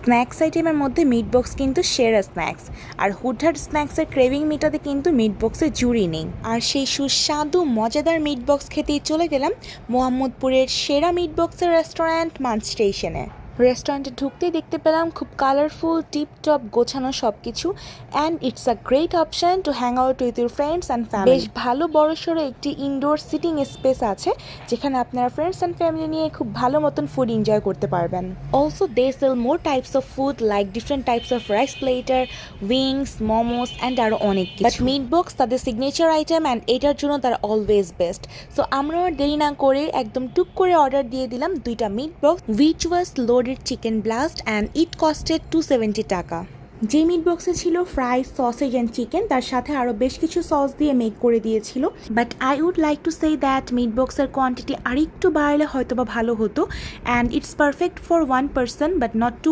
Snacks আইটেমের মধ্যে meat box কিন্তু সেরা স্ন্যাক্স, আর হুটহাট স্ন্যাক্সের ক্রেভিং মেটাতে কিন্তু মিট বক্সের জুড়ি নেই। আর সেই সুস্বাদু মজাদার মিট বক্স খেতেই চলে গেলাম মোহাম্মদপুরের সেরা মিট বক্সের রেস্টুরেন্ট মাঞ্চ স্টেশনে। রেস্টুরেন্টে ঢুকতেই দেখতে পেলাম খুব কালারফুল টিপ টপ গোছানো সব কিছু, and it's a great option two hang out with your friends and family. বেশ ভালো বড়সড় একটি ইনডোর সিটিং স্পেস আছে, যেখানে আপনারা ফ্রেন্ডস অ্যান্ড ফ্যামিলি নিয়ে খুব ভালো মতন ফুড এনজয় করতে পারবেন। Also they sell more types of food like different types of rice platter, wings, momos and আরও অনেক কিছু। বাট মিট বক্স তাদের সিগনেচার আইটেম, অ্যান্ড এটার জন্য তারা অলওয়েজ বেস্ট। সো আমরা দেরি না করে একদম টুক করে অর্ডার দিয়ে দিলাম 2টা meat box, which was loaded chicken blast and it costed 270 টাকা। যে মিট বক্সে ছিল ফ্রাই, সসেজ অ্যান্ড চিকেন, তার সাথে আরও বেশ কিছু সস দিয়ে মেক করে দিয়েছিল। But I would like to say that meat বক্সের কোয়ান্টিটি আরেকটু বাড়লে হয়তো বা ভালো হতো, and it's perfect for 1 person but not 2